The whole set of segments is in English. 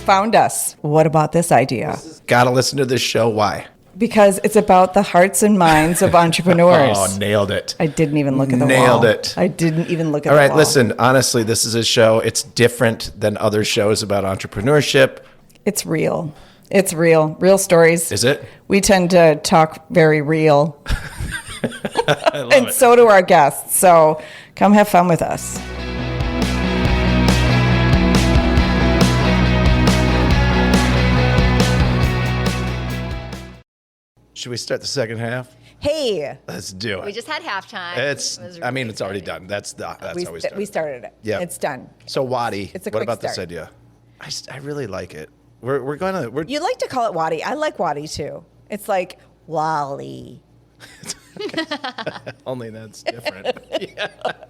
found us. What about this idea? Gotta listen to this show. Why? Because it's about the hearts and minds of entrepreneurs. Oh, nailed it. I didn't even look at the wall. Nailed it. I didn't even look at All the right, wall. listen, honestly, this is a show. It's different than other shows about entrepreneurship. It's real. It's real. Real stories. Is it? We tend to talk very real. I love And it. so do our guests. So come have fun with us. Should we start the second half? Hey, Let's do it. We just had halftime. It's. It was I mean, really it's already exciting. done. That's how we started. we started it. Yeah. It's done. So Wadi, It's a what quick about this start. idea? I really like it. We're going to. You like to call it Wadi. I like Wadi too. It's like Wally. Only that's different. Yeah.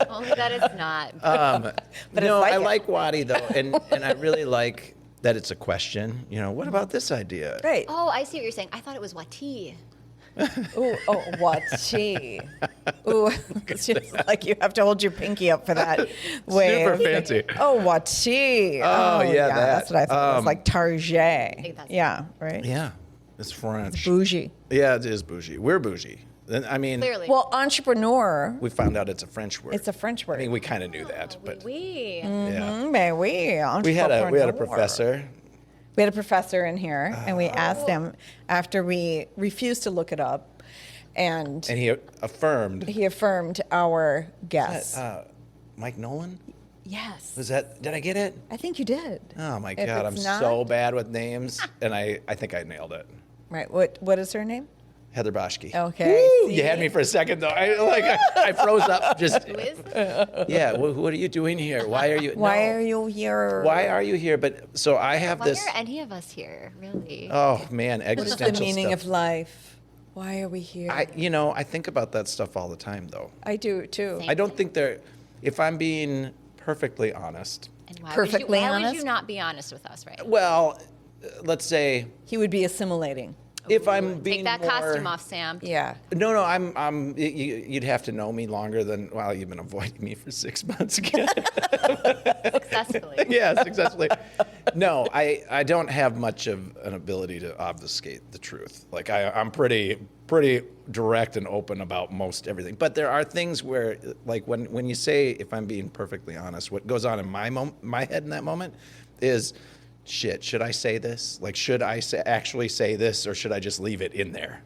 Only that it's not. But No, it's like I it. like Wadi though, and I really like that it's a question. You know, what about this idea? Right. Oh, I see what you're saying. I thought it was Wati. Ooh, oh, Wati. Ooh, it's just like you have to hold your pinky up for that wave. Super fancy. Oh, Wati. Oh, yeah, that. That's what I thought. It was like Target. think that's- Yeah, right? Yeah, it's French. Bougie. Yeah, it is bougie. We're bougie. Then I mean, Clearly. Well, entrepreneur, we found out it's a French word. it's a French word. I mean, we kind of knew that, but we. yeah. Mais oui, We had a entrepreneur. professor. We had a professor in here, and we asked him after we refused to look it up, and And he affirmed. he affirmed our guess. Mike Nolan? Yes, Was that? Did I get it? I think you did. Oh my If God, I'm it's not- so bad with names, and I think I nailed it. Right. What is her name? Heather Boschke. Okay, Woo, see? you had me for a second though. I froze up. Just Who is? yeah. What are you doing here? Why are you? Why no. are you here? Why are you here? But so I have Why this. are any of us here, really? Oh man, What is existential the meaning stuff. of life? Why are we here? I think about that stuff all the time though. I do too. Same. I don't think they're. If I'm being perfectly honest, And why Perfectly why would honest? you not be honest with us, right? well, let's say He would be assimilating. if I'm being Take that more, costume off, Sam. Yeah. No, you'd have to know me longer than, well, you've been avoiding me for 6 months. Successfully. Yeah, successfully. No, I don't have much of an ability to obfuscate the truth. Like I'm pretty direct and open about most everything. But there are things where, like when you say, if I'm being perfectly honest, what goes on in my head in that moment is, shit, should I say this? Like, should I actually say this, or should I just leave it in there?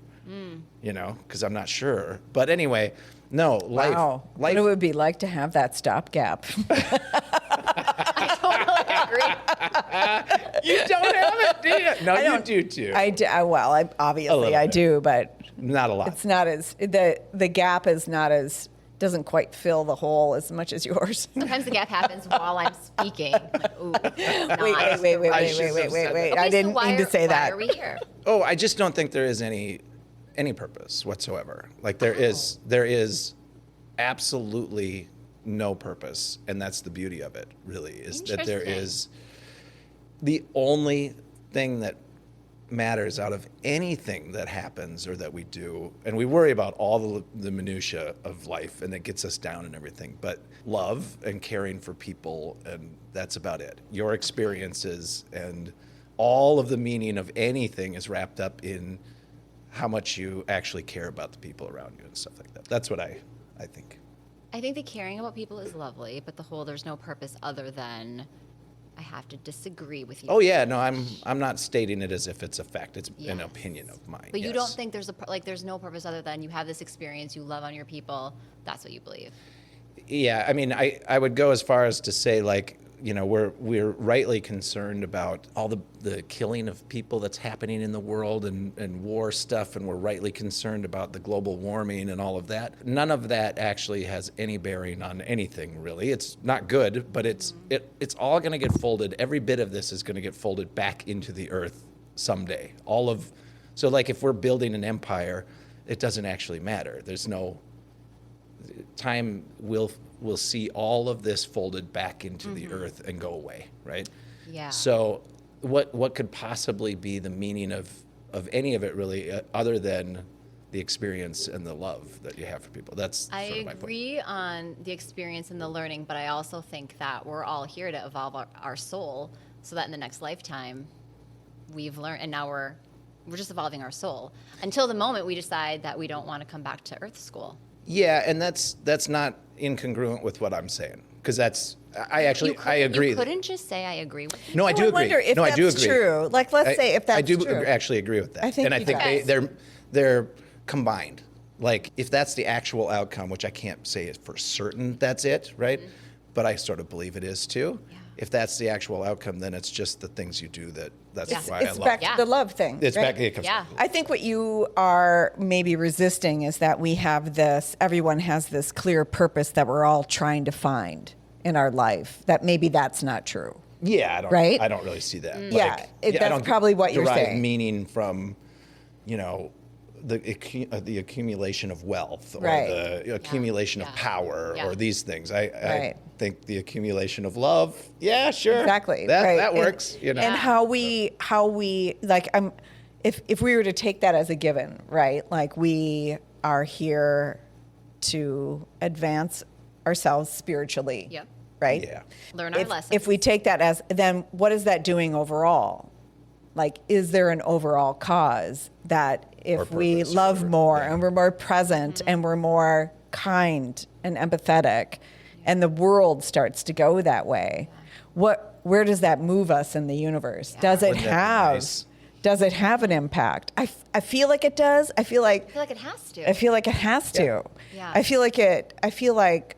You know, because I'm not sure. But anyway, no, life. Wow. What it would be like to have that stopgap. I totally agree. You don't have it, do you? No, you do too. I do. Obviously little I bit. do, but Not a lot. it's not as the gap is not as doesn't quite fill the hole as much as yours. Sometimes the gap happens while I'm speaking. Like, ooh, Wait. I should have said that. I Okay, didn't so mean to say that. Why are we here? Oh, I just don't think there is any purpose whatsoever. Like there is absolutely no purpose, and that's the beauty of it. Really, is that there Interesting. is the only thing that matters out of anything that happens or that we do, and we worry about all the minutia of life, and it gets us down and everything. But love and caring for people, and that's about it. Your experiences and all of the meaning of anything is wrapped up in how much you actually care about the people around you and stuff like that. That's what I think. I think the caring about people is lovely, but the whole there's no purpose other than I have to disagree with you. Oh yeah, no, I'm not stating it as if it's a fact. It's an Yes. opinion of mine. But you yes. don't think there's no purpose other than you have this experience, you love on your people. That's what you believe. Yeah, I mean, I would go as far as to say, like, you know, we're rightly concerned about all the killing of people that's happening in the world and war stuff, and we're rightly concerned about the global warming and all of that. None of that actually has any bearing on anything, really. It's not good, but it's all going to get folded. Every bit of this is going to get folded back into the earth someday. So like if we're building an empire, it doesn't actually matter. There's no time will see all of this folded back into the earth and go away, right? Yeah. So what could possibly be the meaning of any of it really, other than the experience and the love that you have for people? That's I sort of my point. agree on the experience and the learning, but I also think that we're all here to evolve our soul so that in the next lifetime we've learned, and now we're just evolving our soul until the moment we decide that we don't want to come back to Earth school. Yeah, and that's not incongruent with what I'm saying, because I agree. You couldn't just say I agree with you. No, I do agree. wonder if no, I do that's agree. true. Like, let's say if that's I do true. actually agree with that. I think and I you think guys- they're combined. Like, if that's the actual outcome, which I can't say for certain that's it, right? Mm-hmm. But I sort of believe it is too. Yeah. If that's the actual outcome, then it's just the things you do that's Yeah. why It's I love back it. to the love thing. It's right? back. It comes Yeah. I think what you are maybe resisting is that we have this, everyone has this clear purpose that we're all trying to find in our life, that maybe that's not true. Yeah, Right? I don't really see that. Yeah, I that's don't probably what you're derive saying. meaning from, the accumulation of wealth or Right. the accumulation of Yeah. power Yeah. or these things. I Right. think the accumulation of love. Yeah, sure. Exactly. That right. that works. And Yeah. how we like if we were to take that as a given, right? Like, we are here to advance ourselves spiritually. Yep. Right? Yeah. Learn our if, lessons. If we take that as, then what is that doing overall? Like, is there an overall cause that if Or we purpose or love whatever, more yeah. and we're more present Mm-hmm. and we're more kind and empathetic and the world starts to go that way, where does that move us in the universe? Does it Wouldn't that be have nice? does it have an impact? I feel like it does. I feel like I feel like it has to. it has to. Yeah. I feel like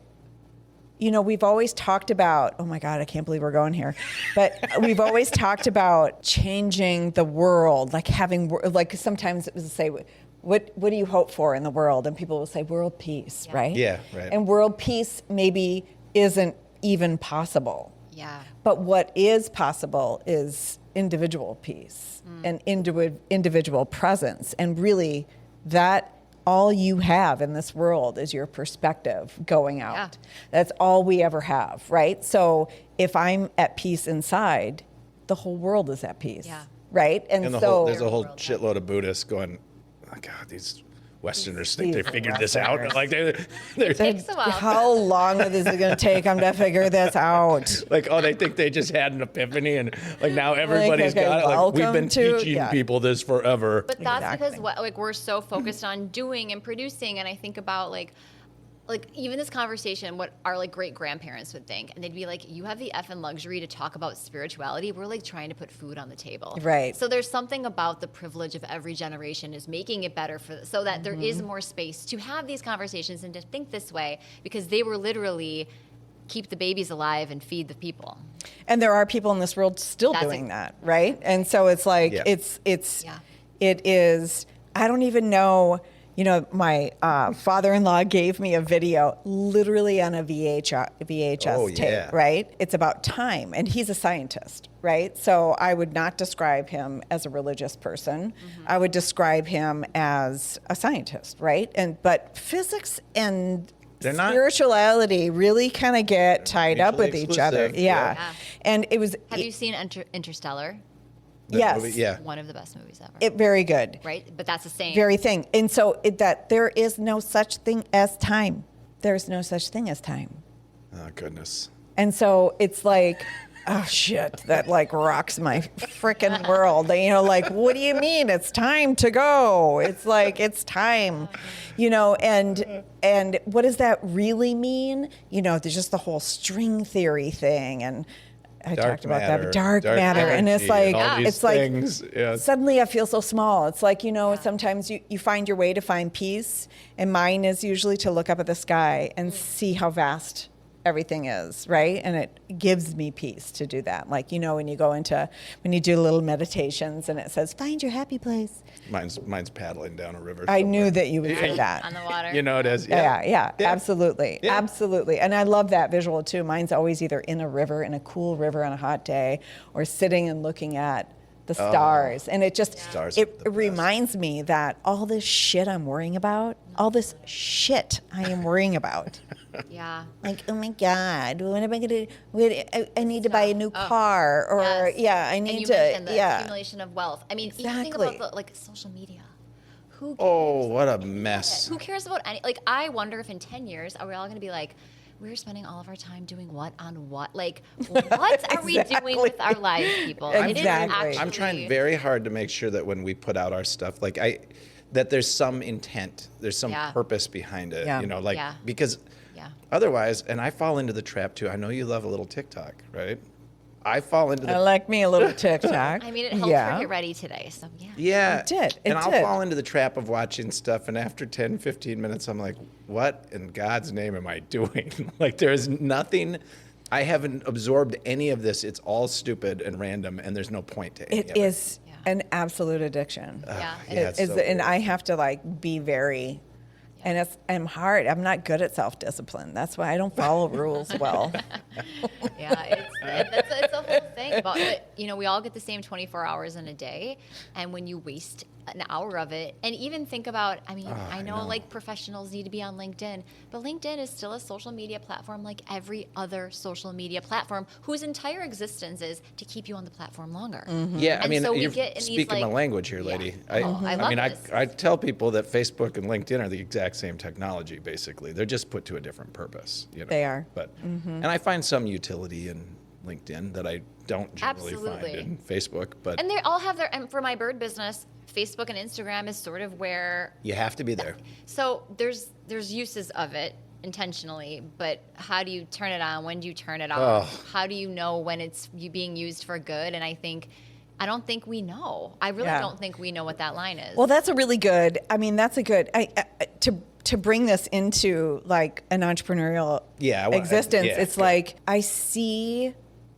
we've always talked about, oh my God, I can't believe we're going here. But we've always talked about changing the world, like like sometimes it was to say, what do you hope for in the world? And people will say world peace, Yeah. right? Yeah, right. And world peace maybe isn't even possible. Yeah. But what is possible is individual peace and individual presence. And really, that all you have in this world is your perspective going out. Yeah. That's all we ever have, right? So if I'm at peace inside, the whole world is at peace, Yeah. right? And so there's a whole shitload of Buddhists going, oh God, these Westerners think they These figured this out. Westerners. Like they're Takes a while. how long is it going to take them to figure this out? like, oh, they think they just had an epiphany and like now everybody's okay, got it. Like, we've been welcome to- teaching yeah. people this forever. But that's Exactly. because we're so focused on doing and producing, and I think about like even this conversation, what our like great grandparents would think, and they'd be like, "You have the effing luxury to talk about spirituality. We're like trying to put food on the table." Right. So there's something about the privilege of every generation is making it better so that there is Mm-hmm. more space to have these conversations and to think this way, because they were literally keep the babies alive and feed the people. And there are people in this world still That's doing it. that, right? And so it's like Yeah. Yeah. it is. I don't even know. My father-in-law gave me a video, literally on a VHS Oh, tape, yeah. right? It's about time, and he's a scientist, right? So I would not describe him as a religious person. I would describe him as a scientist, right? But physics and They're not- spirituality really kind of get tied up with mutually each other. exclusive, Yeah. yeah. And it was Have you seen Interstellar? That yes. movie, yeah. One of the best movies ever. very good. Right? But that's the same. Very thing. And so that there is no such thing as time. There's no such thing as time. Oh goodness. And so it's like, oh shit, that like rocks my freaking world. Like, what do you mean? It's time to go. It's like, it's time, and what does that really mean? There's just the whole string theory thing. And I Dark talked about matter, that, dark dark matter. And it's energy, like, and all these it's like, things, yeah. suddenly I feel so small. It's like, sometimes you find your way to find peace, and mine is usually to look up at the sky and see how vast everything is, right? And it gives me peace to do that. Like, when you do little meditations and it says, find your happy place. Mine's paddling down a river. I somewhere. knew that you would say on that. the water. It is. Yeah, absolutely. Yeah. Absolutely. And I love that visual too. Mine's always either in a river, in a cool river on a hot day, or sitting and looking at the stars. And it just, Stars are it the best. reminds me that all this shit I'm worrying about, all this shit I am worrying about. Yeah. Like, oh my God, what am I going to, I need to buy a new car, or Yes. I And need you to, mentioned the accumulation of wealth. I mean, even think Exactly. about social media. Who cares? Oh, what a mess. Who cares about any? Like, I wonder if in 10 years are we all going to be like, we're spending all of our time doing what on what? Like, what are we doing with our lives, people? It is Exactly. actually, I'm trying very hard to make sure that when we put out our stuff, like that there's some intent, there's some Yeah. purpose behind it, Yeah. you know, like Yeah. because Yeah. otherwise, and I fall into the trap too. I know you love a little TikTok, right? I fall into I the like me a little TikTok. I mean, it helped her get ready today, so yeah. yeah, It did. and It I'll did. fall into the trap of watching stuff, and after 10, 15 minutes, I'm like, what in God's name am I doing? Like, there is nothing. I haven't absorbed any of this. It's all stupid and random, and there's no point to any of It is Yeah. an absolute addiction. Yeah. Yeah, it's It is, so and weird. I have to like be very, and I'm hard. I'm not good at self-discipline. That's why I don't follow rules well. Yeah, it's a whole thing about it. You know, we all get the same 24 hours in a day, and when you waste an hour of it, and even think about, I mean, I know like professionals need to be on LinkedIn, but LinkedIn is still a social media platform like every other social media platform whose entire existence is to keep you on the platform longer. Yeah, I And mean, so we you're get in these, speaking my like- language here, Yeah. lady. I love mean, this. I tell people that Facebook and LinkedIn are the exact same technology, basically. They're just put to a different purpose. You know? They are. But and I find some utility in LinkedIn that I don't generally Absolutely. find in Facebook. But And they all have their, and for my bird business, Facebook and Instagram is sort of where you have to be there. So there's uses of it intentionally, but how do you turn it on? When do you turn it off? How do you know when it's being used for good? And I don't think we know. I really Yeah. don't think we know what that line is. Well, that's a really good. I mean, that's a good. To bring this into like an entrepreneurial Yeah, well, existence, yeah, it's good. like I see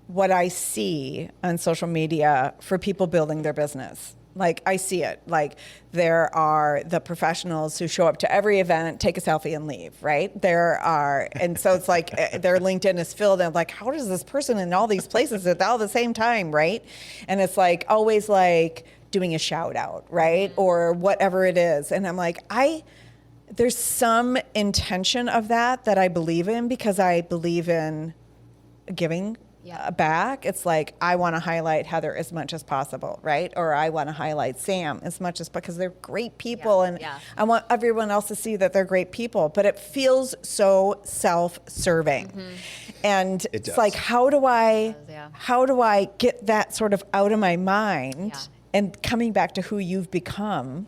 what I see on social media for people building their business. Like I see it. Like there are the professionals who show up to every event, take a selfie, and leave. Right? There are, and so it's like their LinkedIn is filled. And I'm like, how does this person in all these places at all the same time? Right? And it's like always like doing a shout out, right, or whatever it is. And I'm like, there's some intention of that I believe in because I believe in giving back. It's like I want to highlight Heather as much as possible, right? Or I want to highlight Sam as much as because they're great people, and I want everyone else to see that they're great people. But it feels so self-serving, and it's does. like how do I yeah. get that sort of out of my mind Yeah. and coming back to who you've become.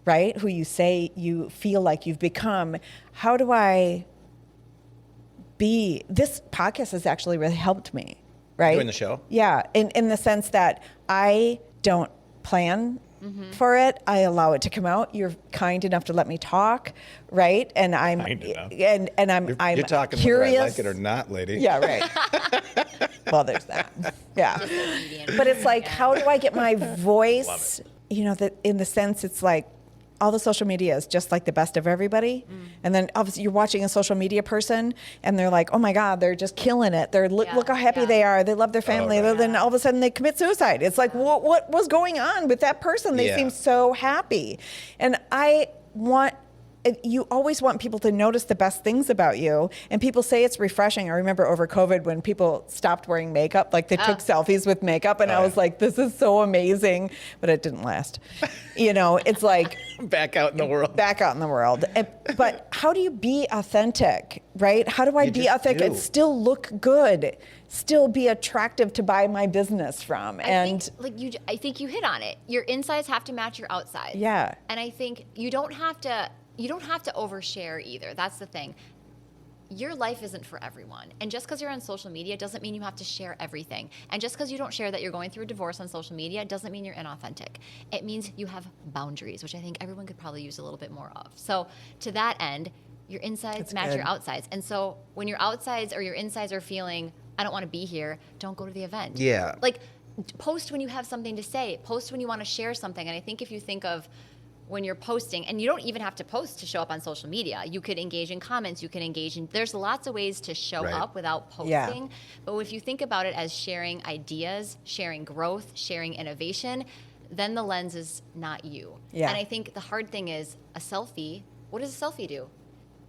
Right? Who you say you feel like you've become. How do I be? This podcast has actually really helped me, right? Doing the show? Yeah. In the sense that I don't plan for it. I allow it to come out. You're kind enough to let me talk, right? And I'm Kind enough. and I'm You're talking curious. whether I like it or not, lady. Yeah, right. Well, there's that. Yeah. Median. But it's like, Yeah. how do I get my voice, you know, that in the sense it's like all the social media is just like the best of everybody. And then obviously you're watching a social media person and they're like, oh my God, they're just killing it. Look how happy they are. They love their family. right. Then all of a sudden they commit suicide. It's like, what was going on with that person? They Yeah. seem so happy. And you always want people to notice the best things about you. And people say it's refreshing. I remember over COVID when people stopped wearing makeup, like they took selfies with makeup. And I was like, this is so amazing. But it didn't last. You know, it's like Back out in the world. back out in the world. But how do you be authentic, right? How do I You be just authentic and do. still look good, still be attractive to buy my business from? I think you hit on it. Your insides have to match your outsides. Yeah. And I think you don't have to overshare either. That's the thing. Your life isn't for everyone. And just because you're on social media doesn't mean you have to share everything. And just because you don't share that you're going through a divorce on social media doesn't mean you're inauthentic. It means you have boundaries, which I think everyone could probably use a little bit more of. So to that end, your insides match good. your outsides. And so when your outsides or your insides are feeling, I don't want to be here, don't go to the event. Yeah. Like, post when you have something to say. Post when you want to share something. And I think if you think of when you're posting, and you don't even have to post to show up on social media. You could engage in comments. You can engage in, there's lots of ways to show Right. up without posting. Yeah. But if you think about it as sharing ideas, sharing growth, sharing innovation, then the lens is not you. Yeah. And I think the hard thing is a selfie. What does a selfie do?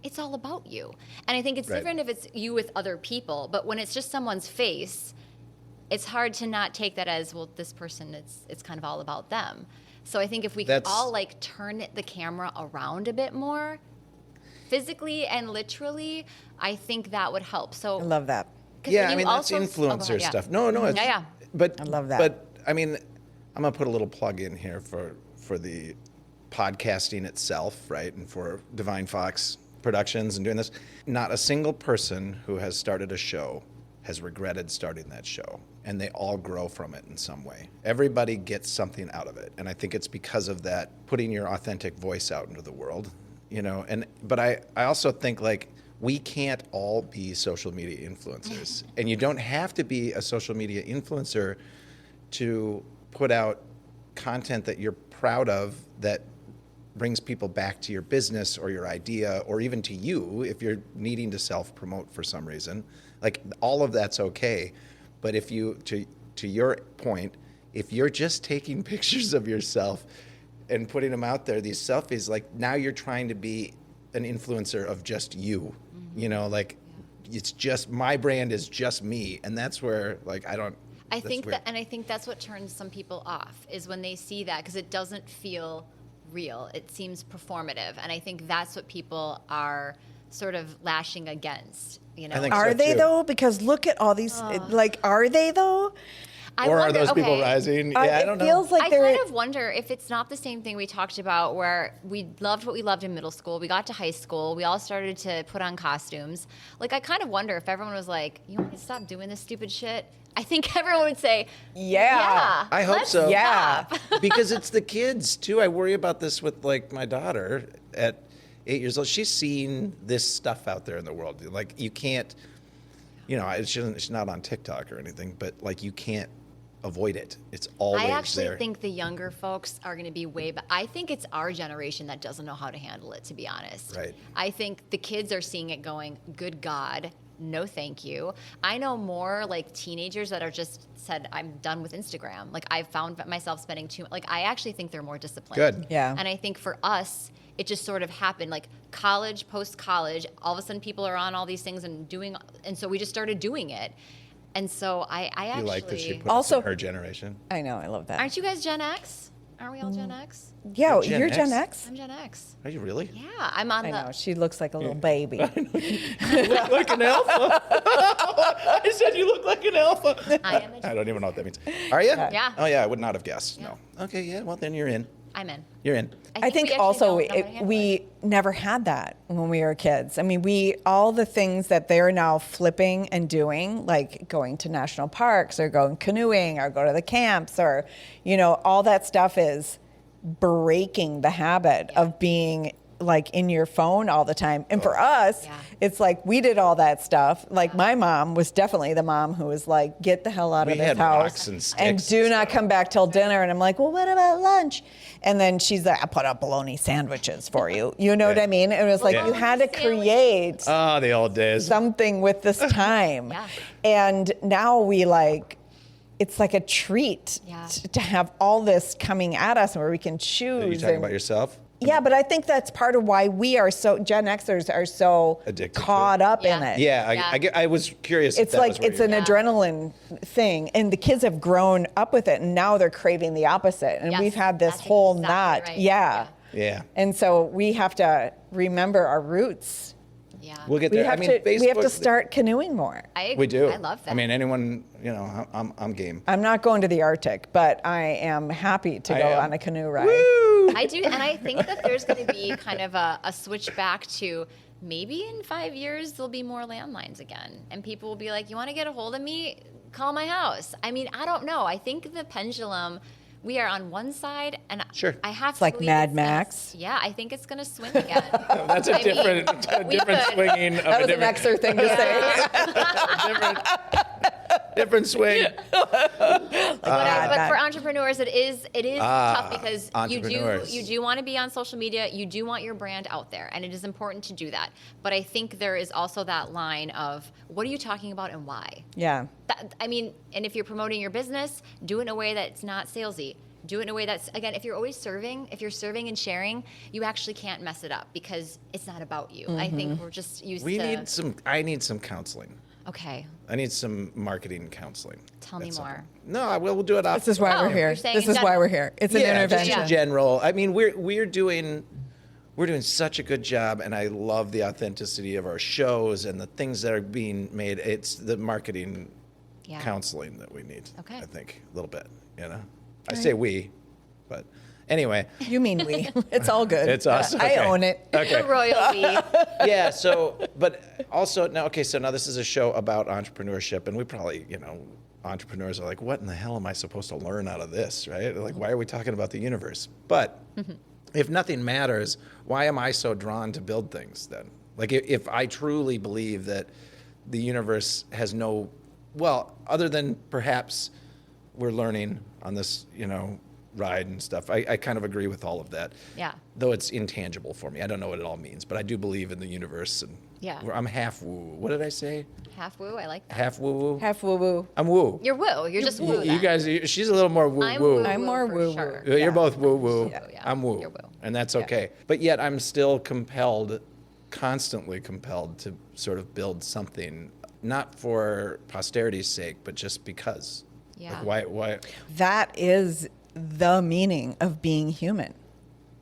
It's all about you. And I think it's Right. different if it's you with other people, but when it's just someone's face, it's hard to not take that as, well, this person, it's kind of all about them. So I think if we could That's- all like turn the camera around a bit more, physically and literally, I think that would help. So I love that. Yeah, I mean, that's influencer stuff. No, it's, yeah. But I love that. But I mean, I'm gonna put a little plug in here for the podcasting itself, right? And for DevineFox Productions and doing this. Not a single person who has started a show has regretted starting that show, and they all grow from it in some way. Everybody gets something out of it, and I think it's because of that, putting your authentic voice out into the world, you know. But I also think, like, we can't all be social media influencers, and you don't have to be a social media influencer to put out content that you're proud of that brings people back to your business or your idea, or even to you if you're needing to self-promote for some reason. Like, all of that's okay. But if you, to your point, if you're just taking pictures of yourself and putting them out there, these selfies, like, now you're trying to be an influencer of just you. You know, like, it's just, my brand is just me. And that's where, like, I think that's what turns some people off, is when they see that, because it doesn't feel real. It seems performative. And I think that's what people are sort of lashing against, you know. Are they though? Because look at all these, like, are they though? Are those people rising? Yeah, I don't know. It feels like I kind of wonder if it's not the same thing we talked about, where we loved what we loved in middle school. We got to high school. We all started to put on costumes. Like, I kind of wonder if everyone was like, you want me to stop doing this stupid shit? I think everyone would say, yeah. I hope so. Yeah. Because it's the kids, too. I worry about this with, like, my daughter at 8 years old. She's seen this stuff out there in the world. Like, you can't, you know, she's not on TikTok or anything, but, like, you can't avoid it. It's always there. I actually think the younger folks are going to be I think it's our generation that doesn't know how to handle it, to be honest. Right. I think the kids are seeing it going, good God, no thank you. I know more, like, teenagers that are just said, I'm done with Instagram. Like, I found myself spending I actually think they're more disciplined. Good. Yeah. And I think for us, it just sort of happened, like, college, post-college, all of a sudden people are on all these things and so we just started doing it. And so I actually... You like that she put us in her generation? I know, I love that. Aren't you guys Gen X? Aren't we all Gen X? Yeah, Gen you're X? Gen X? I'm Gen X. Are you really? Yeah, I'm on I know, she looks like a little baby. You look like an alpha. I said you look like an alpha. I don't even know what that means. Are you? Yeah. Oh, yeah, I would not have guessed. No. Okay, yeah, well, then you're in. I'm in. You're in. I think we actually also don't know how to handle we it. never had that when we were kids. I mean, all the things that they're now flipping and doing, like going to national parks or going canoeing or go to the camps, or, you know, all that stuff is breaking the habit of being, like, in your phone all the time. And for us, it's like we did all that stuff. Like, my mom was definitely the mom who was like, get the hell out of We this had house rocks and sticks and do and not stuff. come back till dinner. And I'm like, well, what about lunch? And then she's like, I put up bologna sandwiches for you. You know what I mean? It was like, you had to create Oh, the old days. something with this time. Yeah. And now we, like, it's like a treat Yeah. to have all this coming at us where we can choose. Are you talking and- about yourself? Yeah, but I think that's part of why we are Gen Xers are so Addicted to caught up in Yeah. it. Yeah, I was curious. It's if that like was where it's you an were. adrenaline thing, and the kids have grown up with it, and now they're craving the opposite. And Yes, we've had this that's whole exactly knot, right. yeah. Yeah. And so we have to remember our roots. Yeah. We'll get We there. have I mean, we have to Facebook, start canoeing more. I agree. We do. I love that. I mean, anyone, you know, I'm game. I'm not going to the Arctic, but I am happy to I go am. on a canoe ride. I do, and I think that there's going to be kind of a switch back to maybe in 5 years there'll be more landlines again, and people will be like, "You want to get a hold of me? Call my house." I mean, I don't know. I think the pendulum. We are on one side, and Sure. I have It's to like believe Mad it's gonna- Max. Yeah, I think it's going to swing again. That's a I mean, different we could. swinging of That a was an Xer thing to say. different swing. But for entrepreneurs, it is tough because entrepreneurs. you do want to be on social media. You do want your brand out there, and it is important to do that. But I think there is also that line of what are you talking about and why. Yeah. I mean, and if you're promoting your business, do it in a way that's not salesy. Do it in a way that's, again, if you're serving and sharing, you actually can't mess it up because it's not about you. I think we're just used to. I need some counseling. Okay, I need some marketing counseling. tell me more. No, we'll do it off. This is why Oh, we're here. you're saying This in is why general. we're here. It's an Just intervention. in general. I mean, we're doing we're doing such a good job, and I love the authenticity of our shows and the things that are being made. It's the marketing counseling that we need, I think, a little bit, you know? I say we, but anyway. You mean we. It's all good. It's us. Okay. I own it. Okay. The royalty. Yeah, so, but also, now, okay, so now this is a show about entrepreneurship, and we probably, you know, entrepreneurs are like, what in the hell am I supposed to learn out of this, right? Like, why are we talking about the universe? But if nothing matters, why am I so drawn to build things then? Like, if I truly believe that the universe has no, well, other than perhaps we're learning on this, you know, ride and stuff. I kind of agree with all of that. Yeah. Though it's intangible for me. I don't know what it all means, but I do believe in the universe. And I'm half woo. What did I say? Half woo. I like that. Half woo woo. Half woo woo. I'm woo. You're woo. You're just woo. You guys, she's a little more woo I'm woo. woo. I'm more for woo sure. woo. You're both woo woo. Yeah. I'm woo. You're woo. And that's okay. But yet I'm still compelled, constantly compelled to sort of build something, not for posterity's sake, but just because. Yeah. Like why? That is the meaning of being human,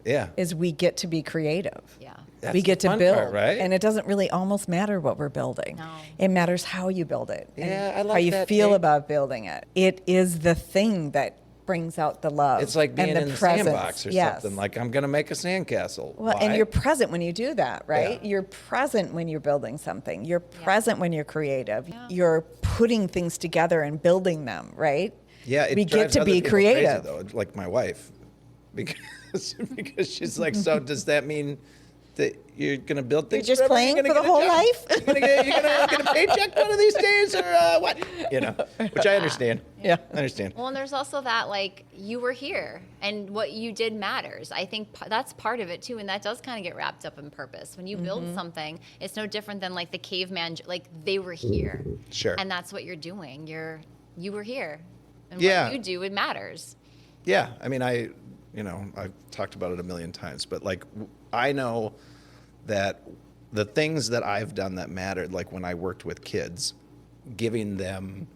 Yeah. is we get to be creative. Yeah. That's we get the to fun build, part, right? And it doesn't really almost matter what we're building. No. It matters how you build it. and Yeah, I like how you that, feel Kate. about building it. It is the thing that brings out the love. It's like being and in the presence. sandbox or something. Like, I'm going to make a sandcastle. Well, Why? and you're present when you do that, right? Yeah. You're present when you're building something. You're present when you're creative. Yeah. You're putting things together and building them, right? Yeah, it we get drives to other be people creative. crazy, though, like my wife, because she's like, so does that mean that you're going to build things? just forever? playing You're for gonna the get a whole job? life? You're gonna get a paycheck one of these days, or what? You know, which I understand. Yeah. I understand. Well, and there's also that, like, you were here and what you did matters. I think that's part of it too. And that does kind of get wrapped up in purpose. When you build something, it's no different than like the caveman, like they were here. Sure. And that's what you're doing. You were here. And Yeah. what you do, it matters. Yeah, I mean, I've talked about it a million times, but like, I know that the things that I've done that mattered, like when I worked with kids, giving them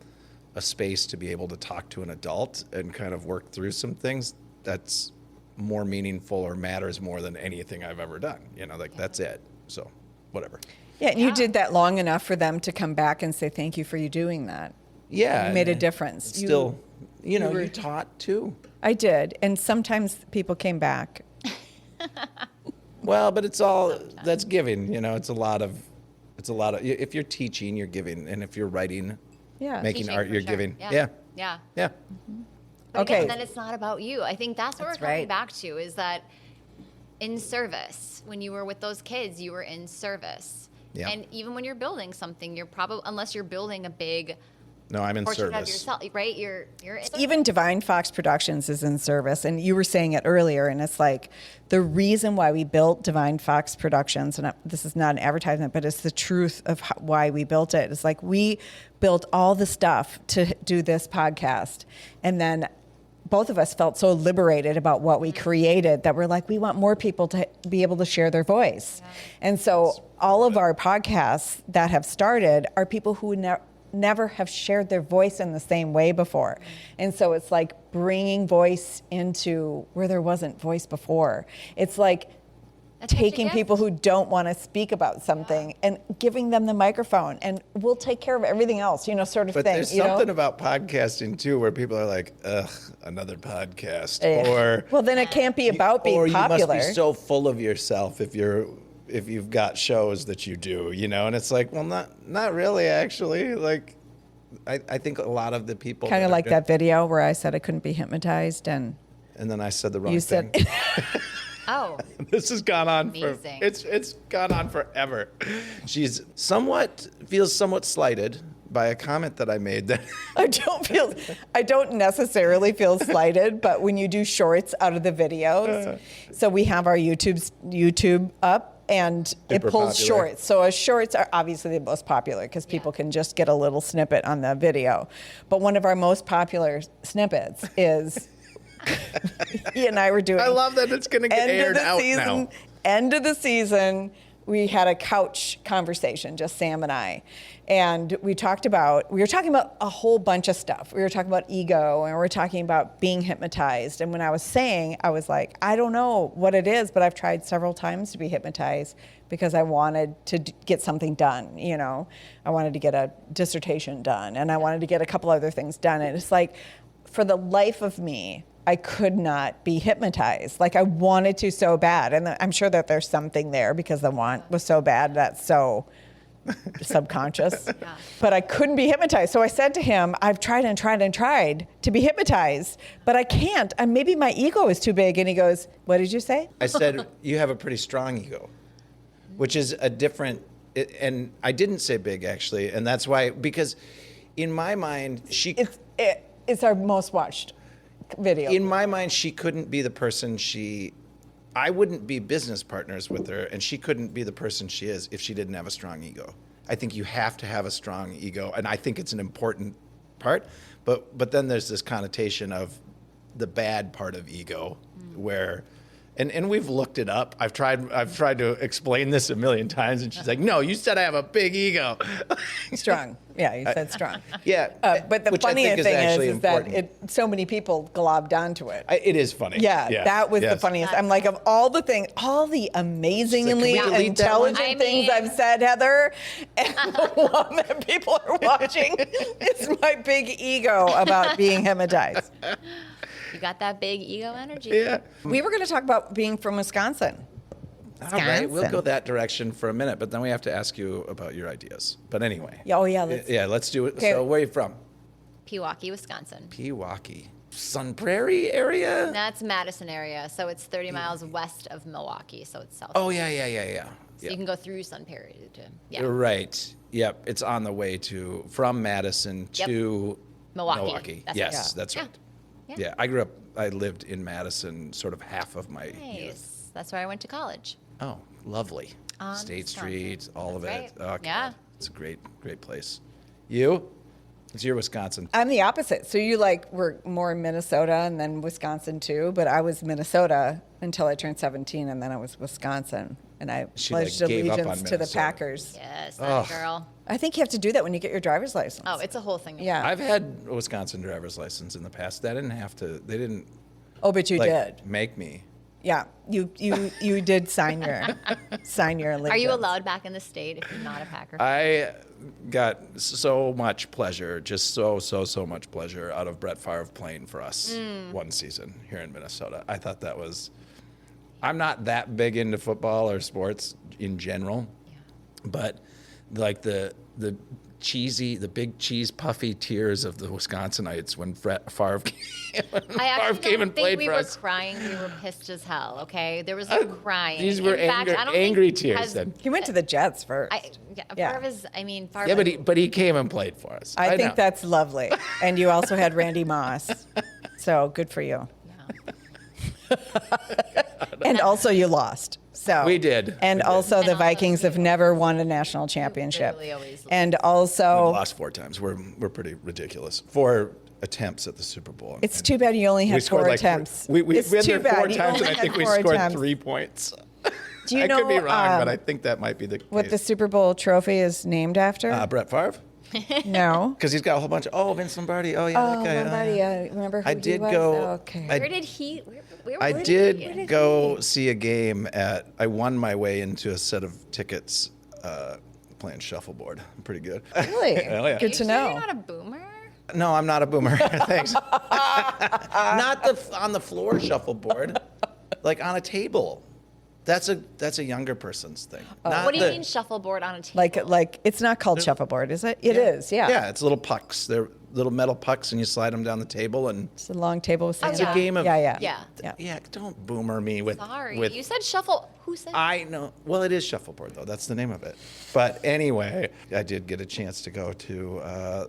a space to be able to talk to an adult and kind of work through some things, that's more meaningful or matters more than anything I've ever done. You know, like that's it. So, whatever. Yeah, and you did that long enough for them to come back and say, thank you for you doing that. Yeah. You made a and difference. it's Still, you know, were- you taught too. I did. And sometimes people came back. Well, but it's all that's giving. You know, it's a lot of. If you're teaching, you're giving, and if you're writing, Yeah. making Teaching, art, for you're sure. giving. Yeah. Yeah, Yeah. yeah. But Okay. again, then it's not about you. I think that's what That's we're coming right. back to is that in service, when you were with those kids, you were in service. Yeah. And even when you're building something, you're probably, unless you're building a big No, I'm in portrait of service. yourself, right? You're in Even DevineFox Productions is in service. And you were saying it earlier, and it's like the reason why we built DevineFox Productions, and this is not an advertisement, but it's the truth of why we built it. It's like we built all the stuff to do this podcast. And then both of us felt so liberated about what we created that we're like, we want more people to be able to share their voice. And so all of our podcasts that have started are people who never have shared their voice in the same way before. And so it's like bringing voice into where there wasn't voice before. It's like That's such a taking gift. people who don't want to speak about something and giving them the microphone, and we'll take care of everything else, sort of But thing. there's something about podcasting too, where people are like, "Ugh, another podcast," Yeah. or Well, then it can't be about being or popular. you must be so full of yourself if you've got shows that you do, and it's like, well, not really, actually. Like, I think a lot of the people Kind of are like good- that video where I said I couldn't be hypnotized, and And then I said the wrong you thing. said, Oh, This has gone on Amazing. it's gone on forever. She's feels somewhat slighted by a comment that I made that I don't necessarily feel slighted, but when you do shorts out of the videos, so we have our YouTube up, and it Super pulls popular. shorts. So our shorts are obviously the most popular because people can just get a little snippet on the video. But one of our most popular snippets is he and I were doing. I love that it's going to get aired out now. End of the season, we had a couch conversation, just Sam and I. And we were talking about a whole bunch of stuff. We were talking about ego, and we were talking about being hypnotized. And when I was saying, I was like, I don't know what it is, but I've tried several times to be hypnotized because I wanted to get something done, you know. I wanted to get a dissertation done, and I wanted to get a couple other things done. And it's like, for the life of me, I could not be hypnotized. Like, I wanted to so bad. And I'm sure that there's something there because the want was so bad, that's so subconscious. Yeah. But I couldn't be hypnotized. So I said to him, I've tried and tried and tried to be hypnotized, but I can't. And maybe my ego is too big. And he goes, what did you say? I said, you have a pretty strong ego, which is a different, and I didn't say big, actually. And that's why, because in my mind, It's our most watched video. In my mind, she couldn't be the person I wouldn't be business partners with her, and she couldn't be the person she is if she didn't have a strong ego. I think you have to have a strong ego, and I think it's an important part. But then there's this connotation of the bad part of ego, where, and we've looked it up. I've tried to explain this a million times, and she's like, "No, you said I have a big ego." Strong. Yeah, you said strong. Yeah. But the funniest thing is that so many people globbed onto it. It is funny. Yeah, that was the funniest. I'm like, of all the things, all the amazingly intelligent things I've said, Heather, and the one that people are watching is my big ego about being hypnotized. You got that big ego energy. Yeah. We were going to talk about being from Wisconsin. All right, we'll go that direction for a minute, but then we have to ask you about your ideas. But anyway. Let's do it. Okay. So where are you from? Pewaukee, Wisconsin. Pewaukee. Sun Prairie area? That's Madison area, so it's 30 miles west of Milwaukee, so it's south. Oh, yeah. So you can go through Sun Prairie to, You're right. Yep, it's on the way from Madison to Milwaukee. That's right. Yeah, I lived in Madison sort of half of my youth. That's where I went to college. Oh, lovely. State Street, all of it. Right. Oh, yeah. It's a great place. You? It's your Wisconsin. I'm the opposite. So you were more in Minnesota and then Wisconsin too, but I was Minnesota until I turned 17, and then I was Wisconsin, and I pledged allegiance to the Packers. Yes, that girl. I think you have to do that when you get your driver's license. Oh, it's a whole thing. Yeah. I've had a Wisconsin driver's license in the past. They didn't Oh, but you did. Make me. Yeah, you did sign your allegiance. Are you allowed back in the state if you're not a Packer? I got so much pleasure, just so much pleasure out of Brett Favre playing for us one season here in Minnesota. I thought that was. I'm not that big into football or sports in general, but like the big cheese puffy tears of the Wisconsinites when Favre came and played for us. We were crying. We were pissed as hell. Okay, there was no crying. These were angry tears. Then he went to the Jets first. Favre is. I mean, Favre. Yeah, but he came and played for us. I think that's lovely. And you also had Randy Moss, so good for you. Yeah. And also you lost. So we did. And also the Vikings have never won a national championship. Really always and also we lost 4 times. We're pretty ridiculous. 4 attempts at the Super Bowl. It's too bad you only had 4 attempts. We went there 4 times, and I think we scored attempts. 3 points. Do you I know, could be wrong, but I think that might be the case. What the Super Bowl trophy is named after? Brett Favre? No. Because he's got a whole bunch of, Vince Lombardi. Oh, yeah, that guy. Lombardi, remember who I he did was? go. Okay. Where did he? I did go see a game I won my way into a set of tickets playing shuffleboard. I'm pretty good. Really? Hell yeah. Good to know. You're not a boomer? No, I'm not a boomer. Thanks. Not on the floor shuffleboard, like on a table. That's a younger person's thing. What do you mean shuffleboard on a table? Like it's not called shuffleboard, is it? It is, yeah. Yeah, it's little pucks. They're little metal pucks, and you slide them down the table, and It's a long table with sand. it's a game of Yeah. Yeah, don't boomer me with. Sorry, with, you said shuffle. Who said? I know. Well, it is shuffleboard though. That's the name of it. But anyway, I did get a chance to go to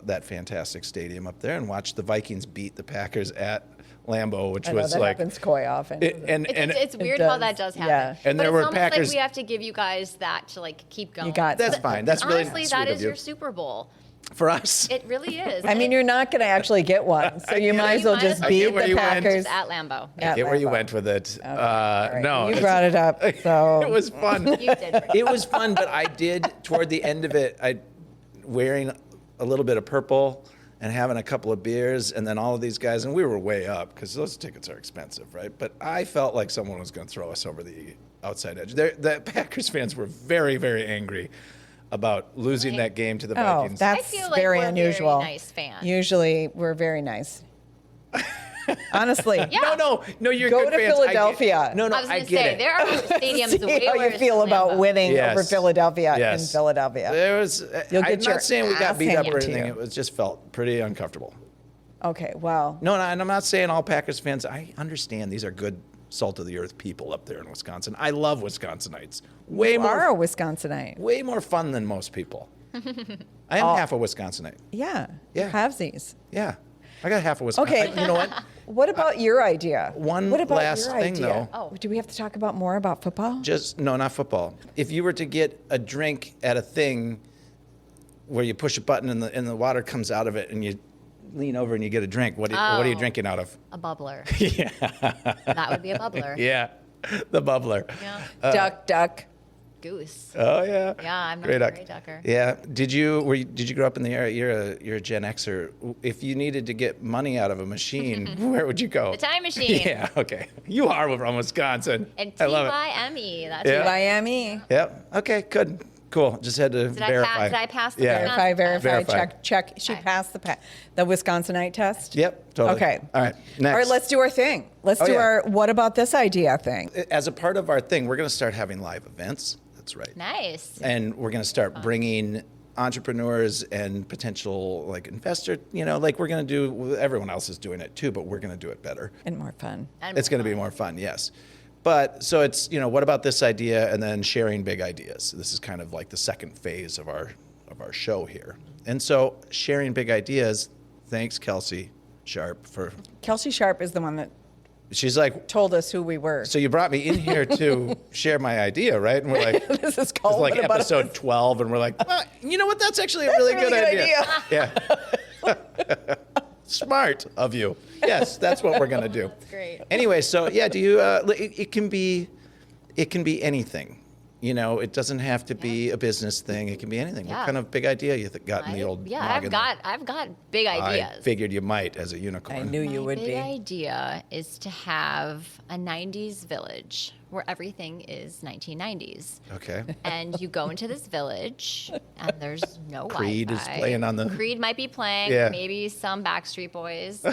that fantastic stadium up there and watch the Vikings beat the Packers at Lambeau, which I know, was that like. happens quite often. It's weird does. how that does happen. Yeah. And but there it's were almost Packers- like we have to give you guys that to keep going. got That's fine. That's really honestly, sweet that of is you. your Super Bowl. For us. It really is. I mean, you're not going to actually get one, so you might as well just I beat get where the you went. Packers. at Lambeau. I get where you Lambeau. went with it. All right. No. You brought it up, so It was fun. You did. Bring It was fun, but I did, toward the end of it, wearing a little bit of purple and having a couple of beers, and then all of these guys, and we were way up because those tickets are expensive, right? But I felt like someone was going to throw us over the outside edge. The Packers fans were very, very angry about losing that game to the oh, Vikings. that's I feel like very we're unusual. very nice fans. Usually, we're very nice. Honestly, Yeah. No, you're Go good to fans. Philadelphia. No, I was I going to get say, it. there are stadiums see way how worse you feel than about Lambeau. winning Yes. over Philadelphia in Yes. Philadelphia. There was. You'll I'm get your not saying we got ass beat up or handed to anything. you. It was just felt pretty uncomfortable. Okay, well, No, and I'm not saying all Packers fans. I understand these are good, salt of the earth people up there in Wisconsin. I love Wisconsinites. Way you are a more, Wisconsinite. way more fun than most people. I am half a Wisconsinite. Yeah, Yeah. you have these. Yeah, I got half a Wisconsin. Okay. You know what? What about your idea? One what about last your thing, idea? though. Oh, do we have to talk about more about football? No, not football. If you were to get a drink at a thing where you push a button and the water comes out of it and you lean over and you get a drink, what are you Oh. drinking out of? A bubbler. Yeah. That would be a bubbler. Yeah, the bubbler. Yeah. Duck. Goose. Oh yeah. Yeah, I'm not Great a duck. great ducker. Yeah. Did you grow up in the area? You're a Gen Xer. If you needed to get money out of a machine, where would you go? The time machine. Yeah. Okay. You are from Wisconsin. And I love it. T-Y-M-E. That's Yeah. right. Miami. Yep. Okay. Good. Cool. Just had to verify. Did I pass the Yeah. Wisconsin Verify. Verify. Check. She Okay. passed the Wisconsinite test. Yep. Totally. Okay. All right. Next. All right, let's do our thing. Let's Oh, do yeah. our what about this idea thing. As a part of our thing, we're going to start having live events. That's right. Nice. And we're going to start bringing entrepreneurs and potential like investor, like we're going to do, everyone else is doing it too, but we're going to do it better. And more fun. And It's going to be more fun, yes. But so it's, what about this idea and then sharing big ideas. This is kind of like the second phase of our show here. And so sharing big ideas, thanks Kelsey Sharp for, Kelsey Sharp is the one that she's like, told us who we were. so you brought me in here to share my idea, right? And we're like, This is it's called like What About episode Us? 12, and we're like, well, you know what? That's actually a really good idea. Yeah. Smart of you. Yes, that's what we're going to do. That's great. Anyway, so yeah, do you, it can be anything. It doesn't have to be a business thing. It can be anything. Yeah. What kind of big idea you got in the old noggin? I've got big ideas. I figured you might as a unicorn. I knew you My would big be. idea is to have a 90s village where everything is 1990s. Okay. And you go into this village, and there's no Creed is Wi-Fi. playing on the- Creed might be playing, Yeah. maybe some Backstreet Boys.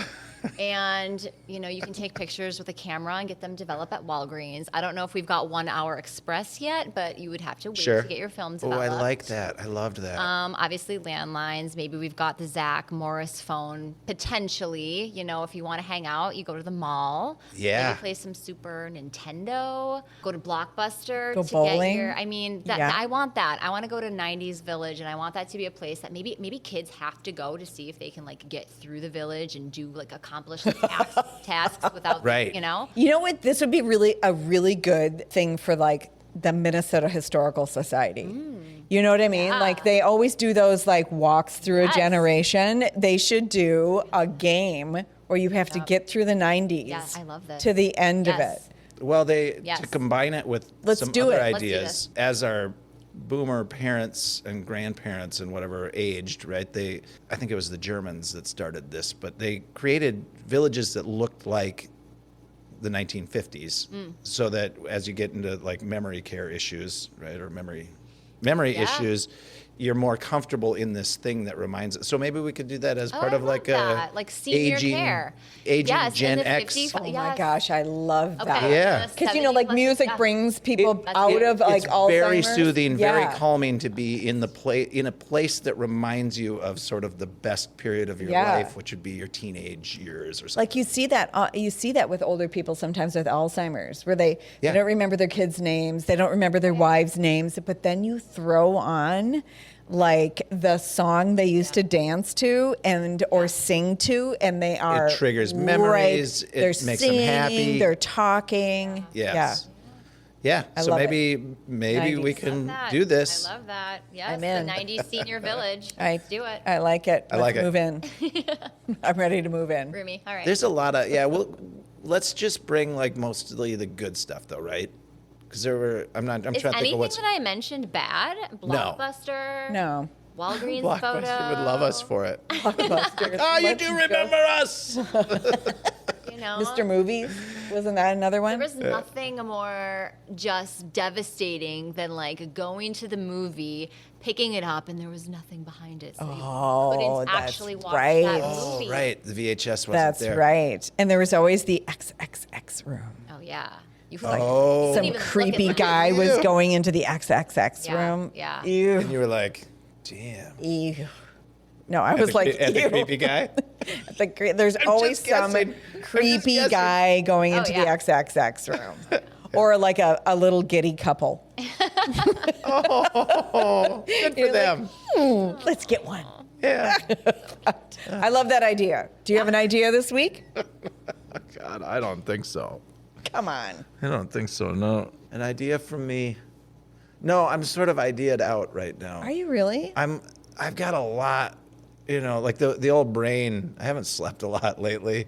And, you can take pictures with a camera and get them developed at Walgreens. I don't know if we've got 1 Hour Express yet, but you would have to wait Sure. to get your film Oh, developed. I like that. I loved that. Obviously, landlines. Maybe we've got the Zach Morris phone. Potentially, if you want to hang out, you go to the mall. Yeah. Maybe play some Super Nintendo. Go to Blockbuster Go to bowling. get your. I mean, Yeah. I want that. I want to go to 90s Village, and I want that to be a place that maybe kids have to go to see if they can get through the village and do accomplish the tasks without Right. You know what? This would be a really good thing for the Minnesota Historical Society. You know what I mean? Yeah. They always do those walks through Yes. a generation. They should do a game where you have to get through the 90s Yeah, I love this. to the end of Yes. it. Well, Yes. to combine it with Let's some do other it. Let's do ideas, this. as our boomer parents and grandparents and whatever aged, right? I think it was the Germans that started this, but they created villages that looked like the 1950s, so that as you get into memory care issues, right, or memory Yeah. issues, you're more comfortable in this thing that reminds us. So maybe we could do that as part I of love that. a Senior aging, care. aging Yes, in Gen the X. 50s. Oh my Yes. gosh, I love that. Okay. Yeah. Because 70 plus, music yeah. brings people That's out good. of It's very Alzheimer's. soothing, very Yeah. calming to be in a place that reminds you of sort of the best period of your Yeah. life, which would be your teenage years or something. You see that with older people sometimes with Alzheimer's, where they Yeah. don't remember their kids' names, they don't remember their wives' names, but then you throw on the song they used to dance to or sing to, and they are triggers memories, it They're makes them singing, happy. they're talking. Yes. Yeah. I So love maybe we 90s. can That. do this. I love that. Yes, I'm the in. 90s senior village. I Let's do it. I like it. I like Let's it. move in. I'm ready to move in. Roomy. All right. There's a lot of let's just bring like mostly the good stuff though, right? Because I'm Is trying to think anything of what's that I mentioned bad? Blockbuster? No. Walgreens Blockbuster photo? would love us for it. Blockbuster. Oh, you Let's do go. remember us? You know? Mr. Movies? Wasn't that another one? There was nothing more just devastating than like going to the movie, picking it up, and there was nothing behind it. So Oh, you couldn't that's actually watch right. that Oh, movie. right. The VHS wasn't That's there. right. And there was always the XXX room. Oh, yeah. You Oh. couldn't Some even look at creepy that. guy was Ew. going into the XXX Yeah, room. yeah. And Ew. you were like, damn. Ew. No, I was like, At the ew. creepy guy? There's always just some guessing. creepy I'm just guessing. guy going Oh, into yeah. the XXX room. Or like a little giddy couple. Oh, good for You're like, them. Let's get one. Yeah. I love that idea. Do you have an idea this week? God, I don't think so. Come on. I don't think so, no. An idea from me? No, I'm sort of ideaed out right now. Are you really? I've got a lot, like the old brain. I haven't slept a lot lately.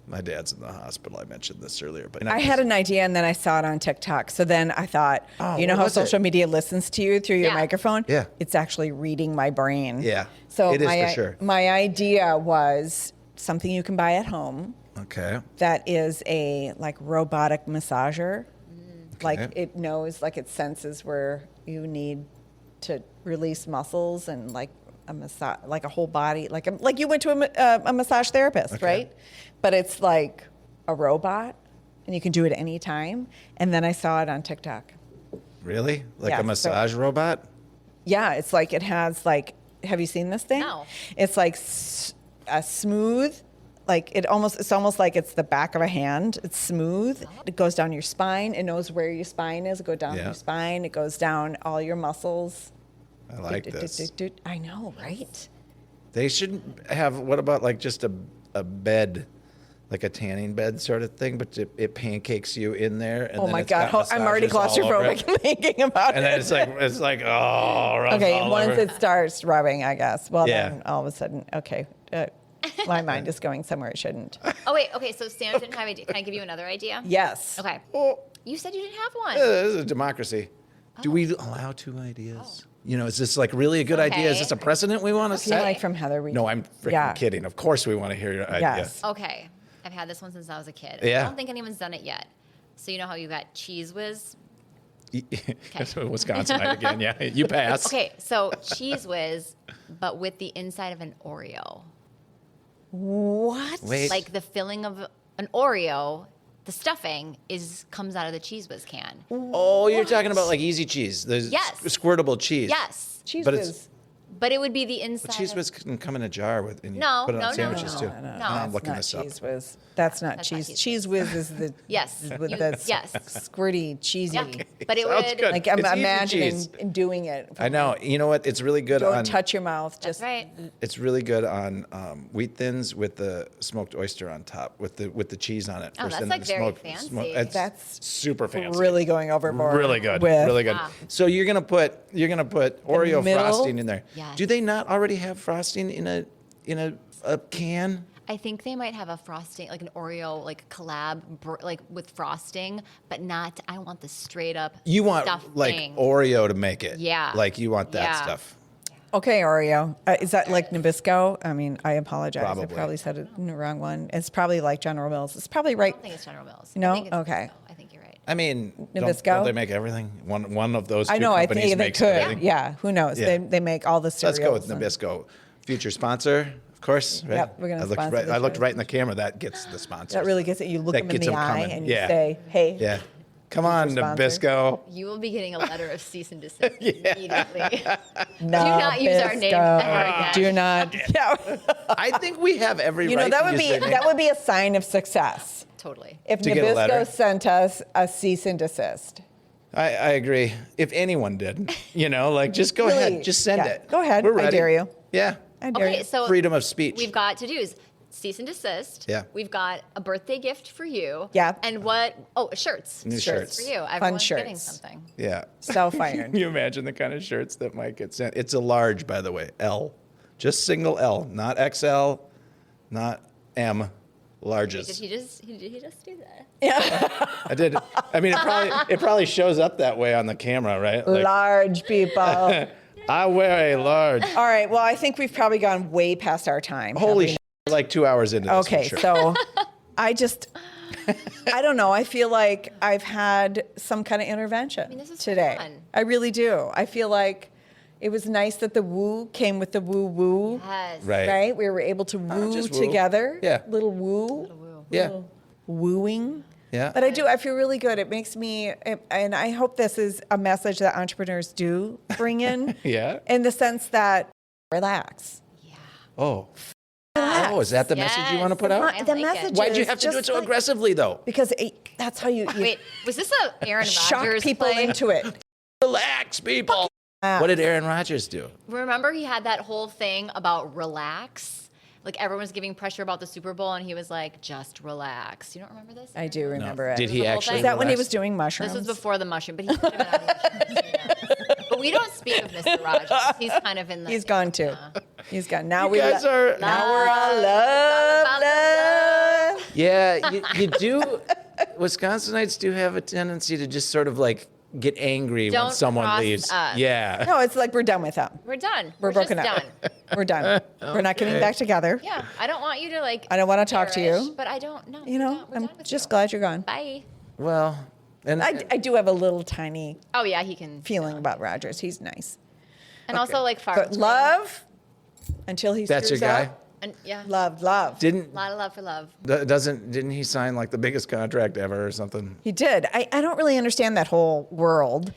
My dad's in the hospital. I mentioned this earlier, but I had an idea and then I saw it on TikTok. So then I thought, Oh, you know what how was it? social media listens to you through your Yeah. microphone? Yeah. It's actually reading my brain. Yeah, So it is my, for sure. my idea was something you can buy at home Okay. that is a like robotic massager. Like Okay. it knows, like it senses where you need to release muscles and like a massage, like a whole body, like you went to a massage therapist, Okay. right? But it's like a robot, and you can do it anytime. And then I saw it on TikTok. Really? Like Yeah, a so- massage robot? Yeah, it's like it has like. Have you seen this thing? No. It's like a smooth. Like it's almost like it's the back of a hand. It's smooth. It goes down your spine. It knows where your spine is. It goes down Yeah. your spine. It goes down all your muscles. I like this. I know, right? They should have, what about like just a bed, like a tanning bed sort of thing, but it pancakes you in there. And Oh then my it's got God, I'm already massages all over it. claustrophobic thinking about And it. then it's like, oh, rubs Okay, all once over. it starts rubbing, I guess. Well, Yeah. then all of a sudden, okay, my mind is going somewhere it shouldn't. Oh, wait. Okay, so Sam didn't have idea. Can I give you another idea? Yes. Okay. Oh, You said you didn't have one. this is a democracy. Do we allow 2 ideas? Is this like really a good idea? Is Okay. this a precedent we want to I feel set? like from Heather, we No, I'm freaking Yeah. kidding. Of course we want to hear your idea. Yes. Okay. I've had this one since I was a kid. Yeah. I don't think anyone's done it yet. So you know how you got Cheese Whiz? Wisconsinite again, yeah. You pass. Okay, so Cheese Whiz, but with the inside of an Oreo. What? Wait. Like the filling of an Oreo, the stuffing comes out of the Cheese Whiz can. Oh, you're talking about like easy cheese. The Yes. squirtable cheese. Yes, Cheese But whiz. it's- but it would be the inside. But cheese of- whiz can come in a jar with, and you No, put it on no, no, sandwiches no, too. no, Oh, no. I'm That's looking not this up. cheese whiz. That's not That's not cheese. cheese Cheese whiz is the Yes. with You- the yes. squirty cheesy. Yeah, but it Sounds would. good. Like I'm It's easy imagining cheese. doing it. I know. You know what? It's really good Don't on. touch your mouth. That's Just right. It's really good on wheat thins with the smoked oyster on top, with the cheese on it. Oh, First, that's and like then very smoked- fancy. it's That's super fancy. really going overboard. Really good. with- Really good. Ah. So you're gonna put Oreo middle? frosting in there. Yes. Do they not already have frosting in a can? I think they might have a frosting, like an Oreo, like collab, like with frosting, but not. I want the straight up. You want stuffing. like Oreo to make it. Yeah. Like you want that Yeah. stuff. Okay, Oreo. Is that like Nabisco? I mean, I apologize. I Probably. probably said it in the wrong one. It's probably like General Mills. It's probably I right. don't think it's General Mills. No? I think it's Okay. Nabisco. I think you're right. I mean, Nabisco? don't they make everything? One of those two I know. I companies think they makes could. everything. Yeah. Who knows? Yeah. They make all the cereals. Let's go with and- Nabisco. Future sponsor, of course. Right? Yep, we're gonna I looked sponsor right, the I looked show. right in the camera. That gets the sponsor. That really gets it. You look That them in gets the 'em eye coming. and you Yeah. say, "Hey, Yeah. Come on, sponsor. Nabisco. You will be getting a letter of cease and desist immediately. no, not use our name ever again. Do not." Yeah. I think we have every You right know that to would use be their name. that would be a sign of success Totally. if To get a letter? Nabisco sent us a cease and desist. I agree. If anyone did, like just go Really? ahead, just send Yeah. it. Go ahead. We're I ready. dare you. Yeah. I dare Okay, you. so Freedom of speech. we've got to-dos. cease and desist. Yeah. We've got a birthday gift for you. Yeah. And what? Oh, shirts. New shirts. For you. Everyone's getting shirts. something. Yeah. Self-iron. Can you imagine the kind of shirts that might get sent? It's a large, by the way, L. Just single L, not XL, not M. Larges. Did he just do that? I did. I mean, it probably shows up that way on the camera, right? Like, Large people. I wear a large. All right. Well, I think we've probably gone way past our time. Holy shit. Like 2 hours into this. Okay, for sure. so I don't know. I feel like I've had some kind of intervention this is today. fun. I really do. I feel like it was nice that the woo came with the woo woo. Yes. Right. Right? We were able to woo just woo. together. Yeah. Little woo. Woo. Yeah. Wooing. Yeah. But I feel really good. It makes me, and I hope this is a message that entrepreneurs do bring in. Yeah. In the sense that relax. Yeah. Oh. Oh, is that the message you want to put out? I The like message it. Why'd you is have to do it just so like- aggressively, though? Because that's how you Wait, was this a Aaron shock Rodgers people play? into it. Relax, people. What did Aaron Rodgers do? Remember he had that whole thing about relax? Like everyone was giving pressure about the Super Bowl and he was like, just relax. You don't remember this? I do remember it. Did he the whole actually? thing? Is that when he relax? was doing mushrooms? This was before the mushroom, but he could have been on mushrooms. Yeah. But we don't speak of Mr. Rogers. He's kind of in the. He's gone too. He's gone. Now You guys are. now we're all love. Yeah, you do. Wisconsinites do have a tendency to just sort of like get angry when Don't someone cross leaves. us. Yeah. No, it's like we're done with them. We're done. We're broken just up. done. We're done. We're not getting back together. Yeah, I don't want you to like. I don't want to talk to perish, you. But I don't know. You know, we're I'm done with just you. glad you're gone. Bye. Well, and I do have a little tiny Oh yeah, he can. feeling about Rogers. He's nice. And also like far. But love until he that's your screws guy. up. And yeah, Love. Didn't a lot of love for love. didn't he sign like the biggest contract ever or something? He did. I don't really understand that whole world,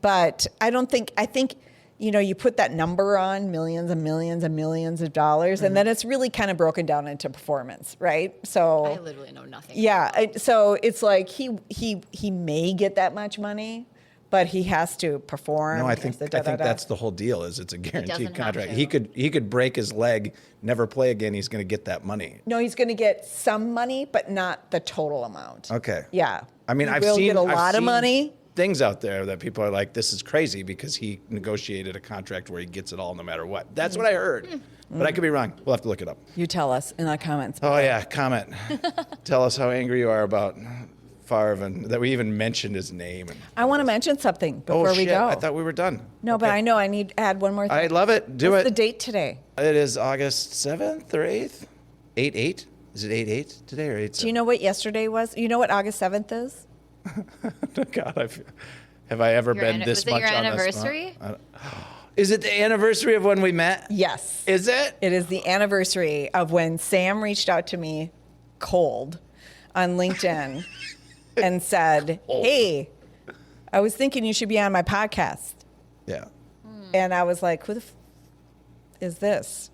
but I think, you put that number on millions and millions and millions of dollars, and then it's really kind of broken down into performance, right? So I literally know nothing. yeah, so it's like he may get that much money, but he has to perform. No, I He think has to that's the whole deal. Is it's a doesn't guaranteed have contract. to. He could break his leg, never play again. He's going to get that money. No, he's going to get some money, but not the total amount. Okay. Yeah. I mean, He I've will seen get a I've lot of seen money. Things out there that people are like, this is crazy because he negotiated a contract where he gets it all no matter what. That's what I heard, but I could be wrong. We'll have to look it up. You tell us in the comments. Oh yeah, comment. Tell us how angry you are about Favre and that we even mentioned his name. And, I want to mention something before oh we shit! go. I thought we were done. No, but Okay. I know I need to add one more thing. I love it. Do What's it. the date today? It is August 7th or 8th. 8/8. Is it 8/8 today or 8/7? Do you know what yesterday was? You know what August 7th is? God, have I ever Your been this was it much your on this anniversary? Is it the anniversary of when we met? Yes. Is it? It is the anniversary of when Sam reached out to me cold on LinkedIn and said, hey, I was thinking you should be on my podcast. Yeah. And I was like, who the is this?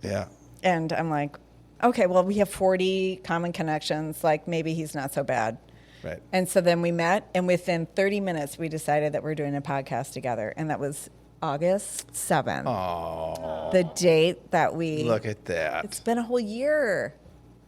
Yeah. And I'm like, okay, well, we have 40 common connections. Like, maybe he's not so bad. Right. And so then we met, and within 30 minutes, we decided that we're doing a podcast together. And that was August 7th. Oh, The date that we. look at that. It's been a whole year,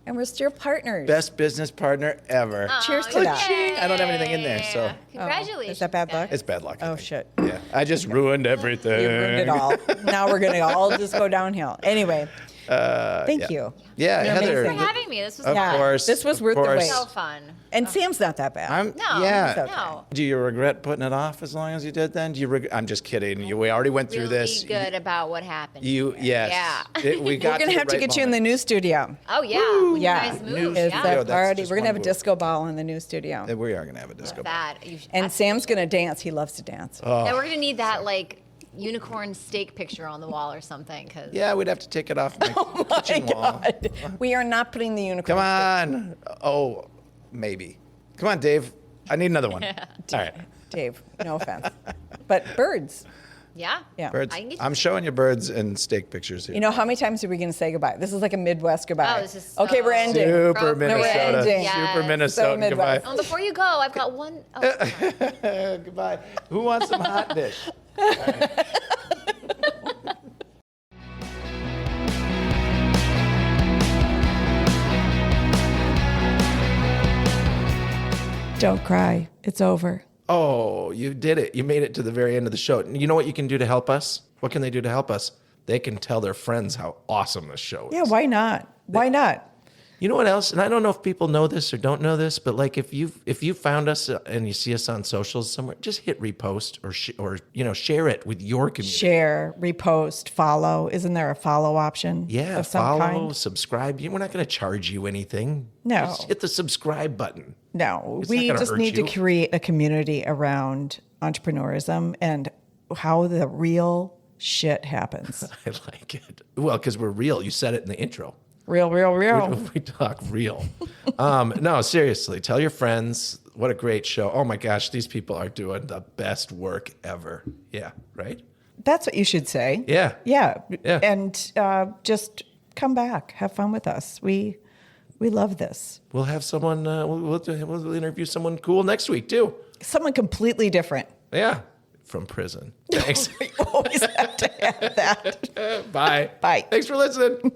and we're still partners. Best business partner ever. Cheers to that. Cha-ching. I don't have anything in there, so Congratulations. Is that bad luck? it's bad luck. I Oh, think. shit. Yeah. I just ruined everything. You ruined it all. Now we're going to all just go downhill. Anyway, thank you. Yeah, You're Heather. amazing. Thanks for having me. This was Of fun. course. This was of worth the course. wait. So fun. And Sam's not that bad. No, Yeah. it's okay. No. Do you regret putting it off as long as you did then? Do you I'm just kidding. We already went through Really this. good about what happened. Yes. Yeah. We got We're going to have to the get right you in the moment. new studio. Oh yeah. Yeah. Nice New move. Is Yeah. that that's already? just We're going to have a one move. disco ball in the new studio. We are going to have a disco. That. You should, And Sam's going to dance. He loves to dance. and we're gonna need that like unicorn steak picture on the wall or something. Cause Yeah, we'd have to take it off my kitchen wall. We are not putting the unicorn. Come on. Oh, maybe. Come on, Dave. I need another one. All right. Dave, no offense. But birds. yeah. Yeah. Birds. I can get I'm showing you birds and steak pictures here. You know, how many times are we going to say goodbye? This is like a Midwest goodbye. Oh, this is so- okay, we're ending. Super No, we're Minnesota. ending. Super Yes. Minnesota. So Midwest. Goodbye. Oh, before you go, I've got one. Oh, Goodbye. Who wants some hot dish? Don't cry. It's over. Oh, you did it. You made it to the very end of the show. You know what you can do to help us? What can they do to help us? They can tell their friends how awesome this show is. Yeah, why not? Why not? You know what else? And I don't know if people know this or don't know this, but like if you found us and you see us on socials somewhere, just hit repost or share it with your community. Share, repost, follow. Isn't there a follow option? Yeah, of some follow, kind? subscribe. We're not going to charge you anything. No. Just hit the subscribe button. No, It's not we gonna just hurt need you. to create a community around entrepreneurism and how the real shit happens. I like it. Well, because we're real. You said it in the intro. Real. We talk real. No, seriously, tell your friends. What a great show. Oh my gosh, these people are doing the best work ever. Yeah, right? That's what you should say. Yeah. Yeah. Yeah. And just come back. Have fun with us. We love this. We'll have someone, we'll interview someone cool next week too. Someone completely different. Yeah, from prison. Thanks. We always have to add that. Bye. Bye. Thanks for listening.